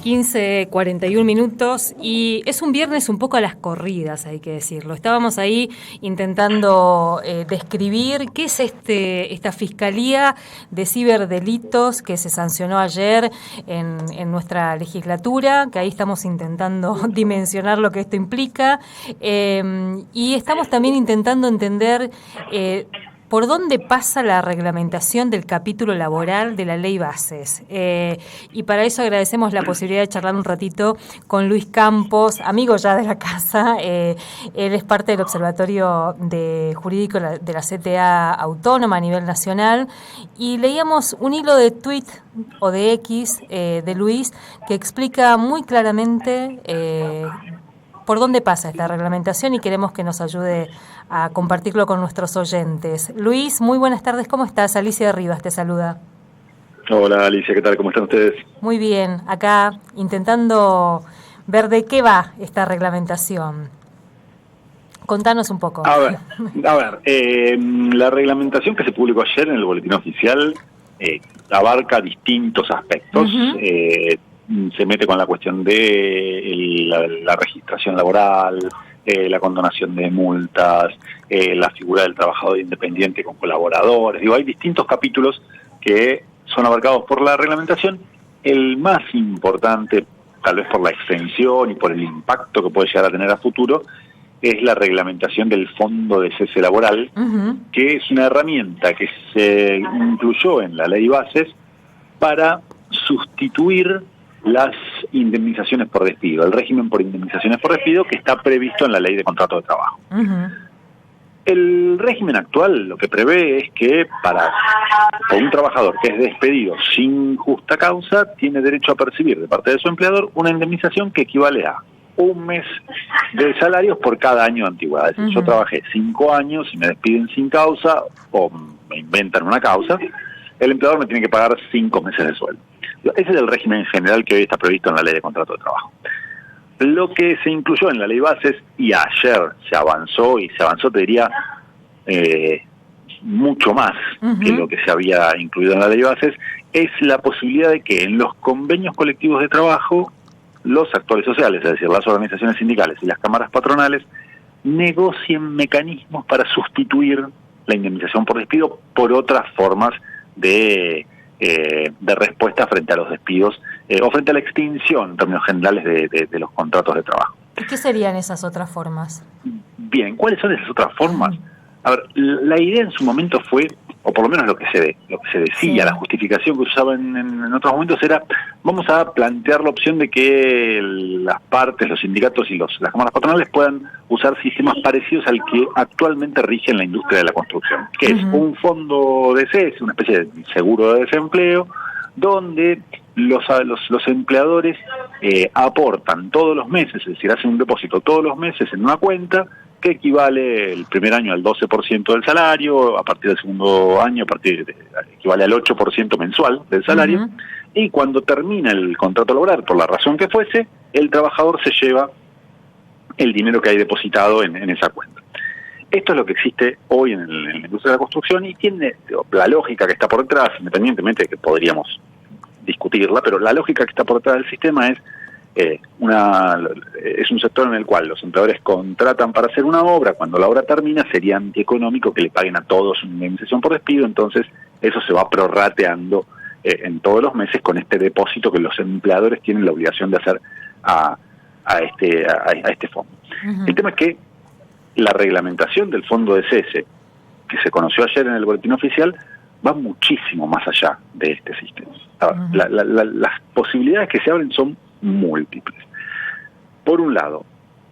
15:41 y es un viernes un poco a las corridas, hay que decirlo. Estábamos ahí intentando describir qué es esta Fiscalía de Ciberdelitos que se sancionó ayer en nuestra legislatura, que ahí estamos intentando dimensionar lo que esto implica, y estamos también intentando entender ¿por dónde pasa la reglamentación del capítulo laboral de la Ley Bases? Y para eso agradecemos la posibilidad de charlar un ratito con Luis Campos, amigo ya de la casa. Él es parte del Observatorio Jurídico de la CTA Autónoma a nivel nacional. Y leíamos un hilo de tweet o de X de Luis que explica muy claramente por dónde pasa esta reglamentación y queremos que nos ayude a compartirlo con nuestros oyentes. Luis, muy buenas tardes, ¿cómo estás? Alicia Rivas te saluda. Hola Alicia, ¿qué tal? ¿Cómo están ustedes? Muy bien, acá intentando ver de qué va esta reglamentación. Contanos un poco. A ver, la reglamentación que se publicó ayer en el Boletín Oficial abarca distintos aspectos. Uh-huh. Se mete con la cuestión de la registración laboral, la condonación de multas, la figura del trabajador independiente con colaboradores. Hay distintos capítulos que son abarcados por la reglamentación. El más importante, tal vez por la extensión y por el impacto que puede llegar a tener a futuro, es la reglamentación del Fondo de Cese Laboral, uh-huh, que es una herramienta que se incluyó en la Ley Bases para sustituir las indemnizaciones por despido, el régimen por indemnizaciones por despido que está previsto en la Ley de Contrato de Trabajo. Uh-huh. El régimen actual lo que prevé es que por un trabajador que es despedido sin justa causa, tiene derecho a percibir de parte de su empleador una indemnización que equivale a un mes de salarios por cada año de antigüedad. Es decir, uh-huh, yo trabajé 5 años y me despiden sin causa o me inventan una causa, el empleador me tiene que pagar 5 meses de sueldo. Ese es el régimen general que hoy está previsto en la Ley de Contrato de Trabajo. Lo que se incluyó en la Ley Bases, y ayer se avanzó, te diría, mucho más, uh-huh, que lo que se había incluido en la Ley Bases, es la posibilidad de que en los convenios colectivos de trabajo, los actores sociales, es decir, las organizaciones sindicales y las cámaras patronales, negocien mecanismos para sustituir la indemnización por despido por otras formas de respuesta frente a los despidos o frente a la extinción en términos generales de los contratos de trabajo. ¿Y qué serían esas otras formas? Bien, ¿cuáles son esas otras formas? A ver, la idea en su momento fue, o por lo menos lo que se decía, sí, la justificación que usaban en otros momentos era, vamos a plantear la opción de que las partes, los sindicatos y las cámaras patronales puedan usar sistemas parecidos al que actualmente rige en la industria de la construcción, que uh-huh, es un fondo de cese, una especie de seguro de desempleo, donde los empleadores aportan todos los meses, es decir, hacen un depósito todos los meses en una cuenta que equivale el primer año al 12% del salario, a partir del segundo año equivale al 8% mensual del salario, uh-huh, y cuando termina el contrato laboral, por la razón que fuese, el trabajador se lleva el dinero que hay depositado en esa cuenta. Esto es lo que existe hoy en la industria de la construcción y tiene la lógica que está por detrás, independientemente de que podríamos discutirla, pero la lógica que está por detrás del sistema es un sector en el cual los empleadores contratan para hacer una obra, cuando la obra termina sería antieconómico que le paguen a todos una indemnización por despido, entonces eso se va prorrateando en todos los meses con este depósito que los empleadores tienen la obligación de hacer a este fondo. Uh-huh. El tema es que la reglamentación del fondo de cese, que se conoció ayer en el Boletín Oficial, va muchísimo más allá de este sistema. Uh-huh. Las posibilidades que se abren son múltiples. Por un lado,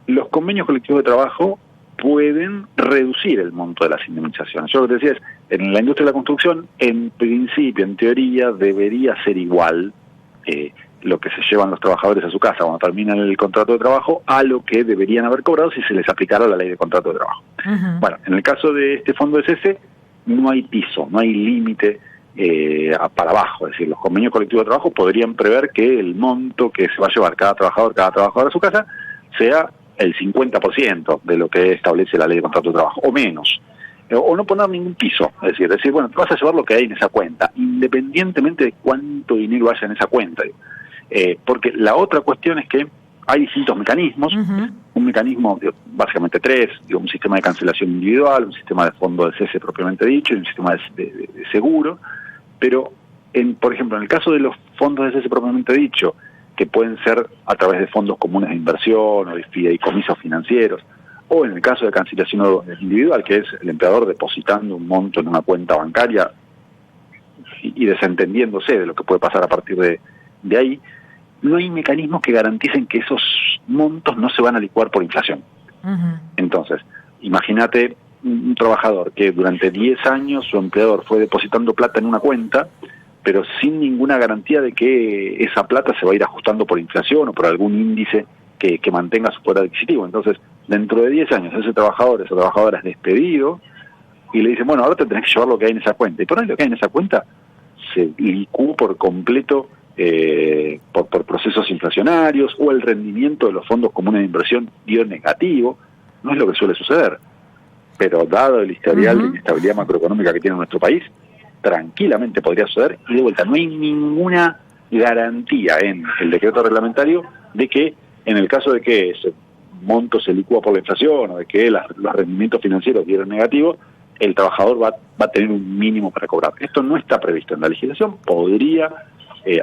los convenios colectivos de trabajo pueden reducir el monto de las indemnizaciones. Yo lo que te decía es, en la industria de la construcción, en principio, en teoría, debería ser igual lo que se llevan los trabajadores a su casa cuando terminan el contrato de trabajo a lo que deberían haber cobrado si se les aplicara la ley de contrato de trabajo. Uh-huh. Bueno, en el caso de este fondo de cese, no hay piso, no hay límite para abajo, es decir, los convenios colectivos de trabajo podrían prever que el monto que se va a llevar cada trabajador a su casa sea el 50% de lo que establece la ley de contrato de trabajo, o menos, o no poner ningún piso, es decir, bueno, tú vas a llevar lo que hay en esa cuenta, independientemente de cuánto dinero haya en esa cuenta. Porque la otra cuestión es que hay distintos mecanismos, un mecanismo, básicamente tres, un sistema de cancelación individual, un sistema de fondo de cese propiamente dicho y un sistema de seguro, pero por ejemplo, en el caso de los fondos de cese propiamente dicho, que pueden ser a través de fondos comunes de inversión o de fideicomisos financieros, o en el caso de cancelación individual, que es el empleador depositando un monto en una cuenta bancaria y desentendiéndose de lo que puede pasar a partir de ahí, no hay mecanismos que garanticen que esos montos no se van a licuar por inflación. Entonces, imagínate un trabajador que durante 10 años su empleador fue depositando plata en una cuenta, pero sin ninguna garantía de que esa plata se va a ir ajustando por inflación o por algún índice que mantenga su poder adquisitivo. Entonces, dentro de 10 años, esa trabajadora es despedido y le dicen, bueno, ahora te tenés que llevar lo que hay en esa cuenta. Y por ahí lo que hay en esa cuenta se licúa por completo por procesos inflacionarios, o el rendimiento de los fondos comunes de inversión dio negativo. No es lo que suele suceder, pero dado el historial de inestabilidad macroeconómica que tiene nuestro país, tranquilamente podría suceder. Y de vuelta, no hay ninguna garantía en el decreto reglamentario de que en el caso de que ese monto se licúa por la inflación o de que los rendimientos financieros dieron negativos, el trabajador va a tener un mínimo para cobrar. Esto no está previsto en la legislación, podría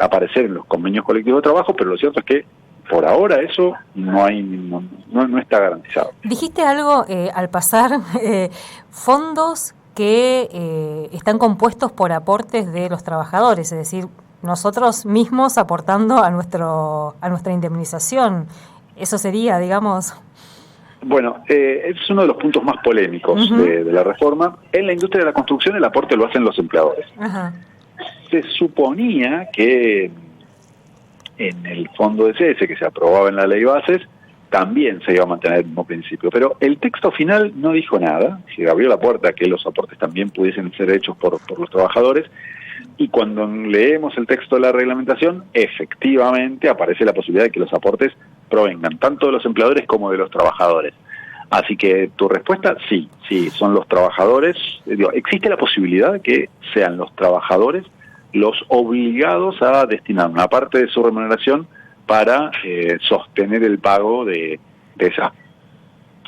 aparecer en los convenios colectivos de trabajo, pero lo cierto es que por ahora eso no está garantizado. Dijiste algo al pasar, fondos que están compuestos por aportes de los trabajadores, es decir, nosotros mismos aportando a nuestra indemnización. Eso sería, digamos. Bueno, es uno de los puntos más polémicos de la reforma. En la industria de la construcción el aporte lo hacen los empleadores. Se suponía que en el fondo de cese que se aprobaba en la ley bases también se iba a mantener el mismo principio, pero el texto final no dijo nada, se abrió la puerta a que los aportes también pudiesen ser hechos por los trabajadores, y cuando leemos el texto de la reglamentación, efectivamente aparece la posibilidad de que los aportes provengan tanto de los empleadores como de los trabajadores. Así que tu respuesta, sí, son los trabajadores. Existe la posibilidad de que sean los trabajadores los obligados a destinar una parte de su remuneración para sostener el pago de esas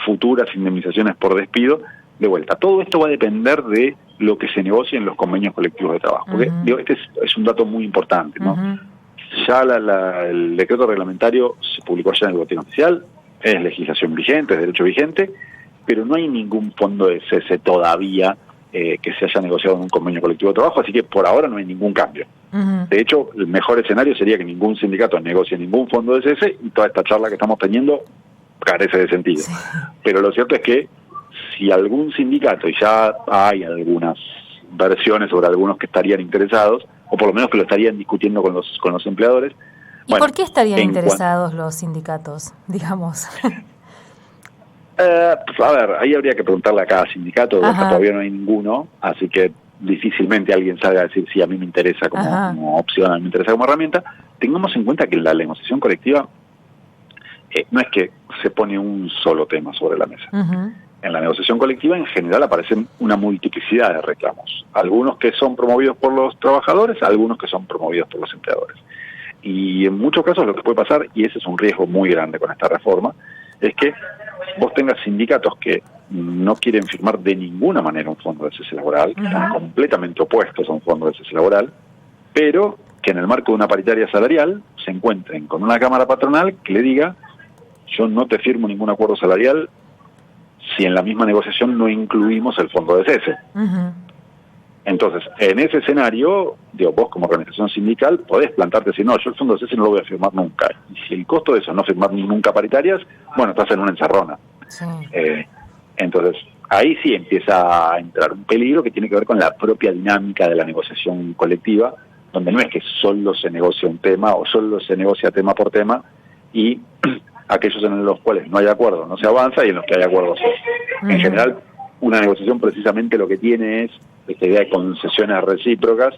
futuras indemnizaciones por despido. De vuelta, todo esto va a depender de lo que se negocie en los convenios colectivos de trabajo. Porque este es un dato muy importante, ¿no? Ya el decreto reglamentario se publicó ya en el Boletín Oficial, es legislación vigente, es derecho vigente, pero no hay ningún fondo de cese todavía que se haya negociado en un convenio colectivo de trabajo, así que por ahora no hay ningún cambio. De hecho, el mejor escenario sería que ningún sindicato negocie ningún fondo de cese y toda esta charla que estamos teniendo carece de sentido. Sí. Pero lo cierto es que si algún sindicato, y ya hay algunas versiones sobre algunos que estarían interesados, o por lo menos que lo estarían discutiendo con los empleadores. ¿Y bueno, por qué estarían interesados los sindicatos, digamos? A ver, ahí habría que preguntarle a cada sindicato, todavía no hay ninguno, así que difícilmente alguien salga a decir si a mí me interesa como opción, a mí me interesa como herramienta. Tengamos en cuenta que en la negociación colectiva no es que se pone un solo tema sobre la mesa. En la negociación colectiva en general aparecen una multiplicidad de reclamos, algunos que son promovidos por los trabajadores, algunos que son promovidos por los empleadores. Y en muchos casos lo que puede pasar, y ese es un riesgo muy grande con esta reforma, es que vos tengas sindicatos que no quieren firmar de ninguna manera un fondo de cese laboral, que están completamente opuestos a un fondo de cese laboral, pero que en el marco de una paritaria salarial se encuentren con una cámara patronal que le diga: yo no te firmo ningún acuerdo salarial si en la misma negociación no incluimos el fondo de cese. Entonces, en ese escenario, vos como organización sindical podés plantarte y decir: no, yo el fondo de cese no lo voy a firmar nunca. Y si el costo de eso es no firmar nunca paritarias, bueno, estás en una encerrona. Sí. Entonces, ahí sí empieza a entrar un peligro que tiene que ver con la propia dinámica de la negociación colectiva, donde no es que solo se negocia un tema o solo se negocia tema por tema, y aquellos en los cuales no hay acuerdo no se avanza, y en los que hay acuerdo sí. En general, una negociación precisamente lo que tiene es esta idea de concesiones recíprocas,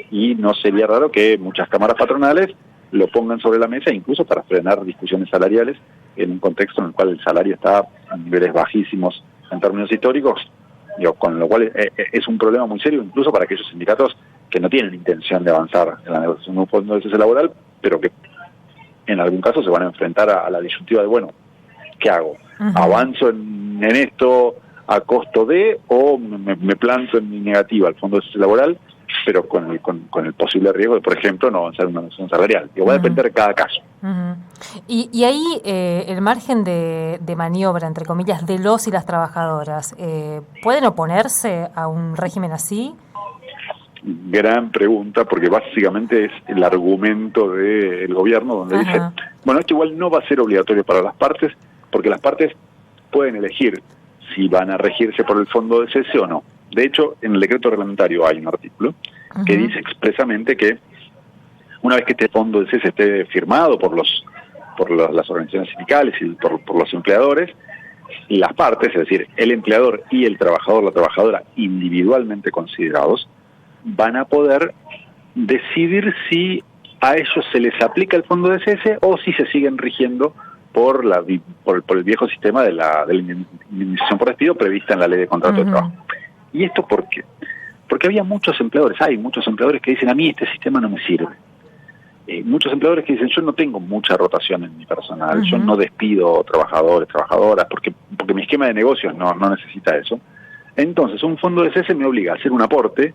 y no sería raro que muchas cámaras patronales lo pongan sobre la mesa, incluso para frenar discusiones salariales en un contexto en el cual el salario está a niveles bajísimos en términos históricos, con lo cual es un problema muy serio incluso para aquellos sindicatos que no tienen intención de avanzar en la negociación de un fondo de cese laboral, pero que en algún caso se van a enfrentar a la disyuntiva de, bueno, ¿qué hago? ¿Avanzo en esto a costo de, o me planto en mi negativa al fondo de cese laboral, pero con el posible riesgo de, por ejemplo, no avanzar en una negociación salarial? Y va a depender de cada caso. Y ahí el margen de maniobra, entre comillas, de los y las trabajadoras, ¿pueden oponerse a un régimen así? Gran pregunta, porque básicamente es el argumento del gobierno donde dice, bueno, esto igual no va a ser obligatorio para las partes, porque las partes pueden elegir si van a regirse por el fondo de cese o no. De hecho, en el decreto reglamentario hay un artículo que dice expresamente que una vez que este fondo de cese esté firmado por las organizaciones sindicales y por los empleadores, y las partes, es decir, el empleador y el trabajador, la trabajadora, individualmente considerados, van a poder decidir si a ellos se les aplica el fondo de cese o si se siguen rigiendo por el viejo sistema de la indemnización por despido prevista en la ley de contrato de trabajo. ¿Y esto por qué? Porque hay muchos empleadores que dicen, a mí este sistema no me sirve. Muchos empleadores que dicen, yo no tengo mucha rotación en mi personal, yo no despido trabajadores, trabajadoras, porque mi esquema de negocios no necesita eso. Entonces, un fondo de cese me obliga a hacer un aporte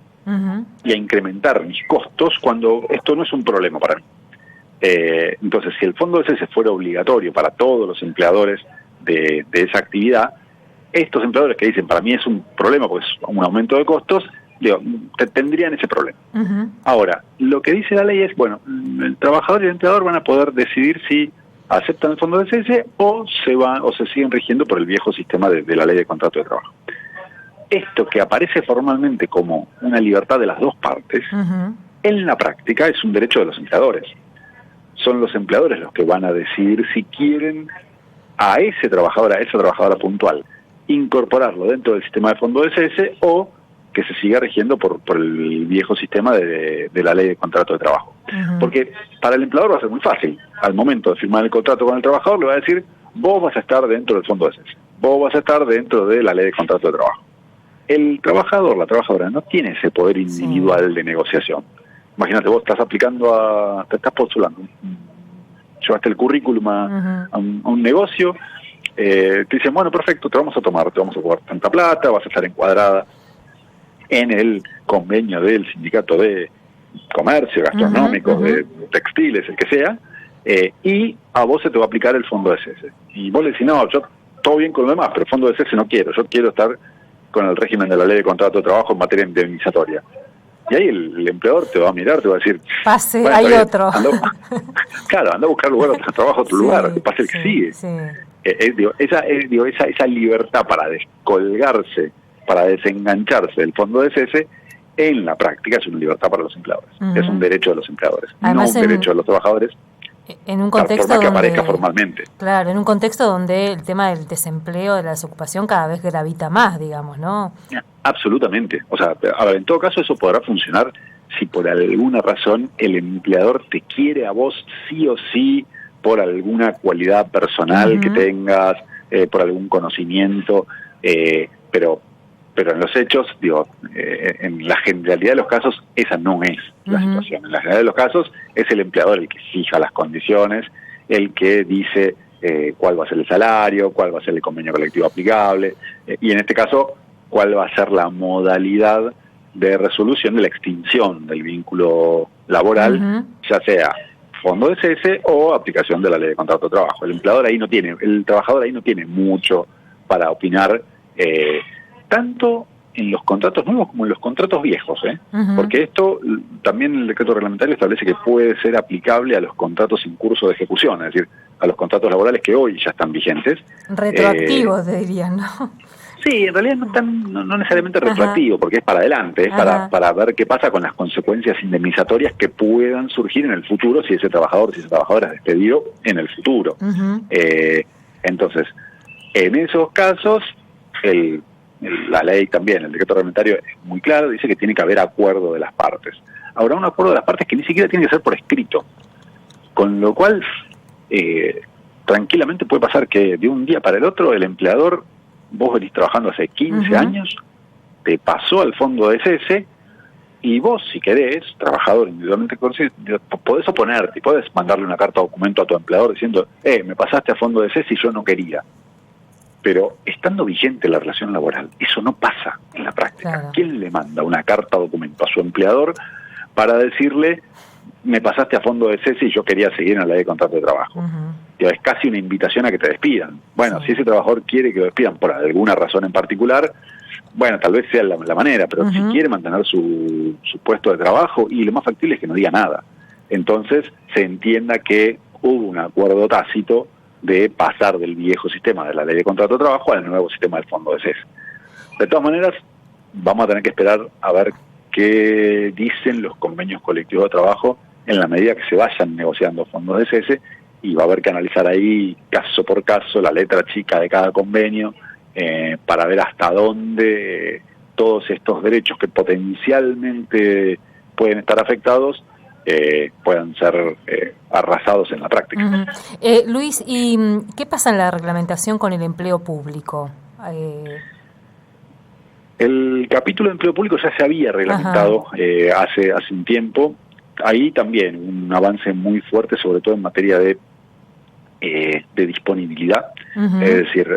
y a incrementar mis costos cuando esto no es un problema para mí. Entonces, si el fondo de cese fuera obligatorio para todos los empleadores de esa actividad, estos empleadores que dicen, para mí es un problema porque es un aumento de costos, tendrían ese problema. Ahora, lo que dice la ley es, bueno, el trabajador y el empleador van a poder decidir si aceptan el fondo de cese o se siguen rigiendo por el viejo sistema de la ley de contrato de trabajo. Esto que aparece formalmente como una libertad de las dos partes, en la práctica es un derecho de los empleadores. Son los empleadores los que van a decidir si quieren a ese trabajador, a esa trabajadora puntual, incorporarlo dentro del sistema de fondo de cese o que se siga rigiendo por el viejo sistema de la ley de contrato de trabajo. Porque para el empleador va a ser muy fácil. Al momento de firmar el contrato con el trabajador le va a decir, vos vas a estar dentro del fondo de cese, vos vas a estar dentro de la ley de contrato de trabajo. El trabajador, la trabajadora, no tiene ese poder individual de negociación. Imagínate, vos estás aplicando te estás postulando, llevaste el currículum a un negocio, te dicen, bueno, perfecto, te vamos a cobrar tanta plata, vas a estar encuadrada en el convenio del sindicato de comercio, gastronómico, de textiles, el que sea, y a vos se te va a aplicar el fondo de cese. Y vos le decís, no, yo todo bien con lo demás, pero el fondo de cese no quiero, yo quiero estar con el régimen de la ley de contrato de trabajo en materia indemnizatoria. Y ahí el empleador te va a mirar, te va a decir, pase, bueno, hay otro. Anda a buscar lugar de trabajo a otro lugar, pase el que sigue. Esa libertad para descolgarse, para desengancharse del fondo de cese, en la práctica es una libertad para los empleadores. Es un derecho de los empleadores, además, no un derecho de los trabajadores. En un contexto donde, que aparezca formalmente. Claro, en un contexto donde el tema del desempleo, de la desocupación cada vez gravita más, digamos, ¿no? Absolutamente. O sea, a ver, en todo caso eso podrá funcionar si por alguna razón el empleador te quiere a vos sí o sí por alguna cualidad personal que tengas, por algún conocimiento, pero en los hechos, en la generalidad de los casos, esa no es la situación. En la generalidad de los casos, es el empleador el que fija las condiciones, el que dice cuál va a ser el salario, cuál va a ser el convenio colectivo aplicable, y en este caso, cuál va a ser la modalidad de resolución de la extinción del vínculo laboral, ya sea fondo de cese o aplicación de la ley de contrato de trabajo. El trabajador ahí no tiene mucho para opinar, tanto en los contratos nuevos como en los contratos viejos, porque esto también el decreto reglamentario establece que puede ser aplicable a los contratos en curso de ejecución, es decir, a los contratos laborales que hoy ya están vigentes. Retroactivos, dirían, ¿no? Sí, en realidad no necesariamente retroactivo, porque es para adelante, es para ver qué pasa con las consecuencias indemnizatorias que puedan surgir en el futuro si esa trabajadora es despedido en el futuro. Entonces, en esos casos, la ley también, el decreto reglamentario es muy claro, dice que tiene que haber acuerdo de las partes. Ahora, un acuerdo de las partes que ni siquiera tiene que ser por escrito, con lo cual tranquilamente puede pasar que de un día para el otro el empleador, vos venís trabajando hace 15 años, te pasó al fondo de cese Y vos, si querés, trabajador individualmente, podés oponerte y podés mandarle una carta de documento a tu empleador diciendo, me pasaste a fondo de CES y yo no quería. Pero estando vigente la relación laboral, eso no pasa en la práctica. Claro. ¿Quién le manda una carta o documento a su empleador para decirle, me pasaste a fondo de CES y yo quería seguir en la ley de contrato de trabajo? Es casi una invitación a que te despidan. Bueno, si ese trabajador quiere que lo despidan por alguna razón en particular, bueno, tal vez sea la manera, pero si quiere mantener su puesto de trabajo, y lo más factible es que no diga nada. Entonces se entienda que hubo un acuerdo tácito de pasar del viejo sistema de la ley de contrato de trabajo al nuevo sistema del fondo de CES. De todas maneras, vamos a tener que esperar a ver qué dicen los convenios colectivos de trabajo en la medida que se vayan negociando fondos de CES, y va a haber que analizar ahí caso por caso la letra chica de cada convenio, para ver hasta dónde todos estos derechos que potencialmente pueden estar afectados puedan ser arrasados en la práctica. Luis, ¿y qué pasa en la reglamentación con el empleo público? El capítulo de empleo público ya se había reglamentado hace un tiempo. Ahí también un avance muy fuerte, sobre todo en materia de disponibilidad, es decir,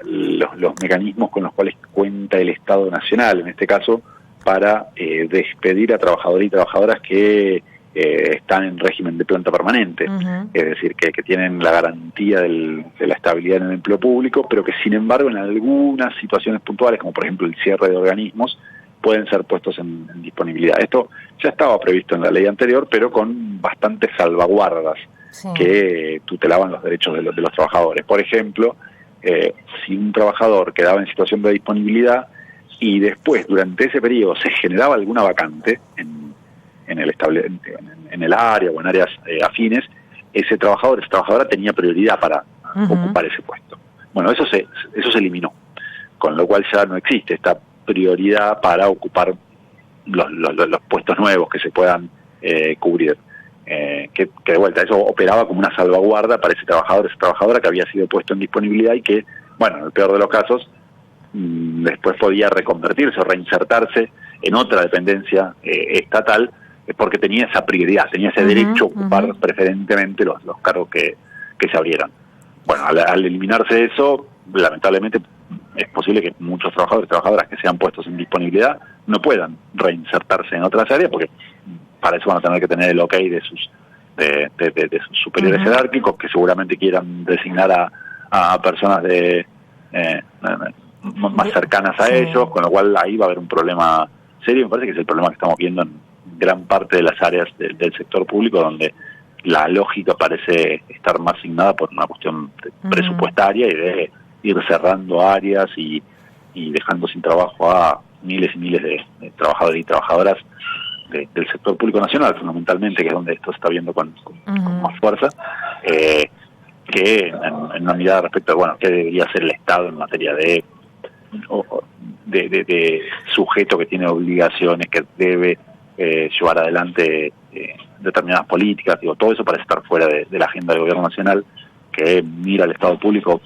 los mecanismos con los cuales cuenta el Estado Nacional, en este caso, para despedir a trabajadores y trabajadoras que están en régimen de planta permanente, es decir, que tienen la garantía de la estabilidad en el empleo público, pero que sin embargo en algunas situaciones puntuales, como por ejemplo el cierre de organismos, pueden ser puestos en disponibilidad. Esto ya estaba previsto en la ley anterior, pero con bastantes salvaguardas que tutelaban los derechos de los trabajadores. Por ejemplo, si un trabajador quedaba en situación de disponibilidad y después, durante ese periodo, se generaba alguna vacante en el área o en áreas afines, ese trabajador, esa trabajadora tenía prioridad para ocupar ese puesto. Bueno, eso se eliminó, con lo cual ya no existe esta prioridad para ocupar los puestos nuevos que se puedan cubrir. Que de vuelta, eso operaba como una salvaguarda para ese trabajador, esa trabajadora que había sido puesto en disponibilidad y que, bueno, en el peor de los casos, después podía reconvertirse o reinsertarse en otra dependencia estatal, porque tenía esa prioridad, tenía ese derecho a ocupar preferentemente los cargos que se abrieran. Bueno, al eliminarse eso, lamentablemente es posible que muchos trabajadores y trabajadoras que sean puestos en disponibilidad no puedan reinsertarse en otras áreas, porque para eso van a tener que tener el ok de sus superiores jerárquicos, que seguramente quieran designar a personas más cercanas a ellos, con lo cual ahí va a haber un problema serio. Me parece que es el problema que estamos viendo en gran parte de las áreas del sector público, donde la lógica parece estar más asignada por una cuestión presupuestaria y de ir cerrando áreas y dejando sin trabajo a miles y miles de trabajadores y trabajadoras del sector público nacional, fundamentalmente, que es donde esto se está viendo con más fuerza, que en una mirada respecto a, bueno, qué debería hacer el Estado en materia de sujeto que tiene obligaciones, que debe llevar adelante determinadas políticas, todo eso parece estar fuera de la agenda del gobierno nacional, que mira al Estado público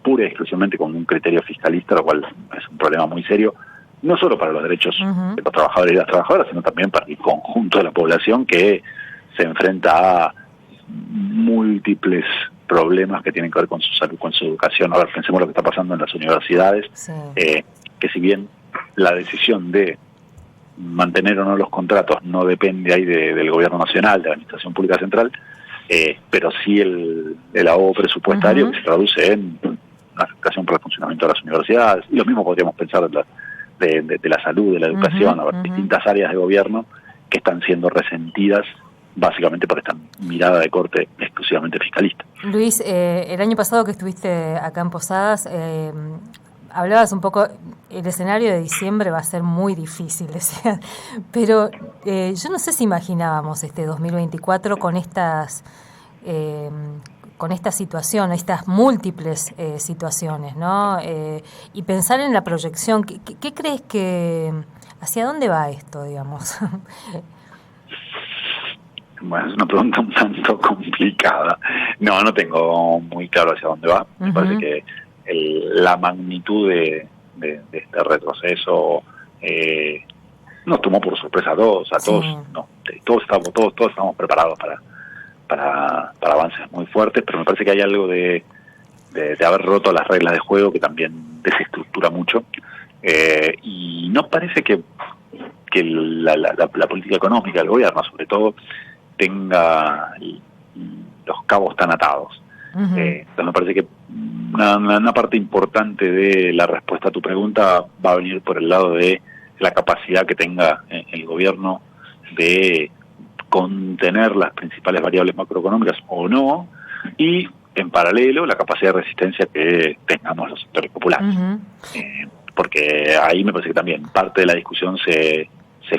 pura y exclusivamente con un criterio fiscalista, lo cual es un problema muy serio, no solo para los derechos de los trabajadores y las trabajadoras, sino también para el conjunto de la población que se enfrenta a múltiples problemas que tienen que ver con su salud, con su educación. Ahora pensemos lo que está pasando en las universidades, que si bien la decisión de mantener o no los contratos no depende ahí del gobierno nacional, de la administración pública central, pero sí el ahogo presupuestario que se traduce en una afectación por el funcionamiento de las universidades, y lo mismo podríamos pensar de la salud, de la educación, distintas áreas de gobierno que están siendo resentidas básicamente por esta mirada de corte exclusivamente fiscalista. Luis, el año pasado que estuviste acá en Posadas, hablabas un poco, el escenario de diciembre va a ser muy difícil, decías, pero yo no sé si imaginábamos este 2024 con esta situación, estas múltiples situaciones, ¿no? Y pensar en la proyección, ¿qué crees hacia dónde va esto, digamos? Bueno, es una pregunta un tanto complicada. No tengo muy claro hacia dónde va. Me parece que la magnitud de este retroceso nos tomó por sorpresa a todos, Sí. no, todos estábamos preparados para avances muy fuertes, pero me parece que hay algo de haber roto las reglas de juego que también desestructura mucho, y no parece que la política económica del gobierno, sobre todo, tenga los cabos tan atados. Uh-huh. Entonces me parece que una parte importante de la respuesta a tu pregunta va a venir por el lado de la capacidad que tenga el gobierno de contener las principales variables macroeconómicas o no, y en paralelo la capacidad de resistencia que tengamos los sectores populares. Uh-huh. Porque ahí me parece que también parte de la discusión se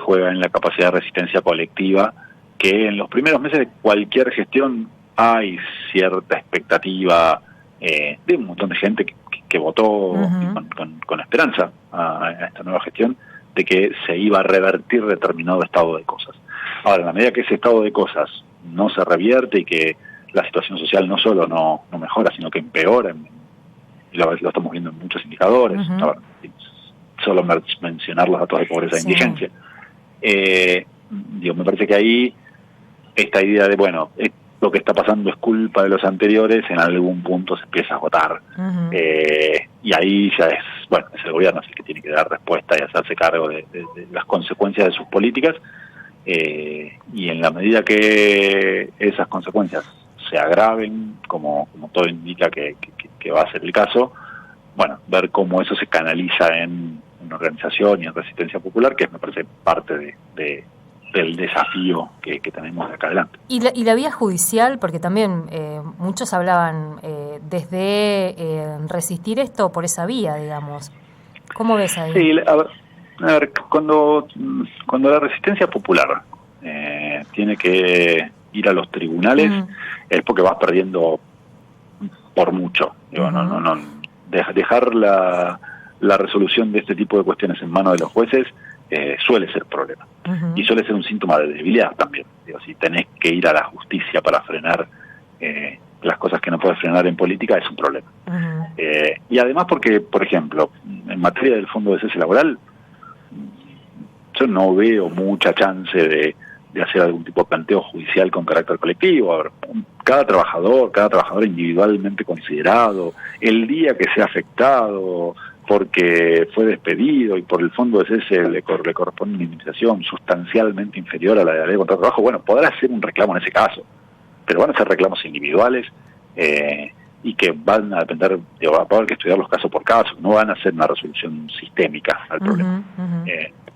juega en la capacidad de resistencia colectiva, que en los primeros meses de cualquier gestión hay cierta expectativa de un montón de gente que votó uh-huh. con esperanza a esta nueva gestión, de que se iba a revertir determinado estado de cosas. Ahora, en la medida que ese estado de cosas no se revierte y que la situación social no solo no mejora, sino que empeora, y lo estamos viendo en muchos indicadores, uh-huh. Ahora, solo mencionar los datos de pobreza e indigencia. Me parece que ahí esta idea de, bueno, lo que está pasando es culpa de los anteriores, en algún punto se empieza a agotar. Uh-huh. Y ahí ya es el gobierno el que tiene que dar respuesta y hacerse cargo de las consecuencias de sus políticas, y en la medida que esas consecuencias se agraven, como todo indica que va a ser el caso, ver cómo eso se canaliza en una organización y en resistencia popular, que me parece parte del desafío que tenemos de acá adelante. ¿Y la vía judicial? Porque también muchos hablaban desde resistir esto por esa vía, digamos. ¿Cómo ves ahí? Sí, a ver, cuando la resistencia popular tiene que ir a los tribunales, uh-huh. es porque vas perdiendo por mucho. Digo, uh-huh. Dejar la resolución de este tipo de cuestiones en manos de los jueces suele ser problema. Uh-huh. Y suele ser un síntoma de debilidad también. Digo, si tenés que ir a la justicia para frenar las cosas que no puedes frenar en política, es un problema. Uh-huh. Y además porque, por ejemplo, en materia del fondo de cese laboral, yo no veo mucha chance de hacer algún tipo de planteo judicial con carácter colectivo. A ver, cada trabajador individualmente considerado, el día que sea afectado porque fue despedido y por el fondo de cese le corresponde una indemnización sustancialmente inferior a la de la ley contra el trabajo, podrá hacer un reclamo en ese caso, pero van a ser reclamos individuales y que van a depender, va a haber que estudiarlos caso por caso, no van a ser una resolución sistémica al problema. Uh-huh.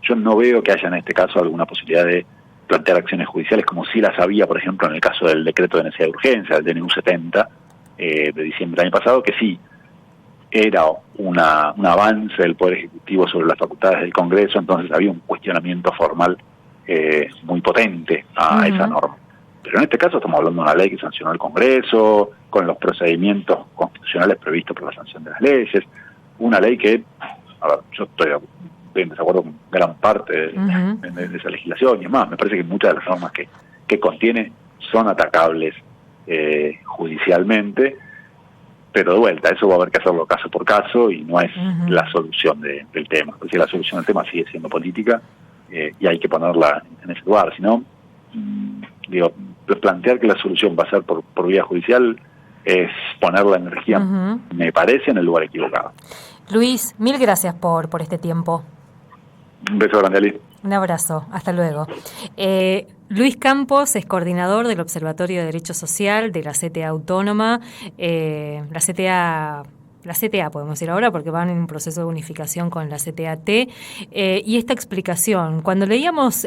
Yo no veo que haya en este caso alguna posibilidad de plantear acciones judiciales como si las había, por ejemplo, en el caso del decreto de necesidad de urgencia, el DNU 70 de diciembre del año pasado, que sí era un avance del Poder Ejecutivo sobre las facultades del Congreso, entonces había un cuestionamiento formal muy potente a uh-huh. esa norma. Pero en este caso estamos hablando de una ley que sancionó el Congreso, con los procedimientos constitucionales previstos por la sanción de las leyes, una ley que, yo estoy en desacuerdo con gran parte uh-huh. de esa legislación, y además me parece que muchas de las normas que contiene son atacables judicialmente, pero de vuelta, eso va a haber que hacerlo caso por caso y no es uh-huh. la solución del tema. Porque la solución del tema sigue siendo política y hay que ponerla en ese lugar. Si no, plantear que la solución va a ser por vía judicial es poner la energía, uh-huh. me parece, en el lugar equivocado. Luis, mil gracias por este tiempo. Un beso grande, Ali. Un abrazo, hasta luego. Luis Campos es coordinador del Observatorio de Derecho Social de la CTA Autónoma. La CTA podemos decir ahora porque van en un proceso de unificación con la CTA-T. Y esta explicación, cuando leíamos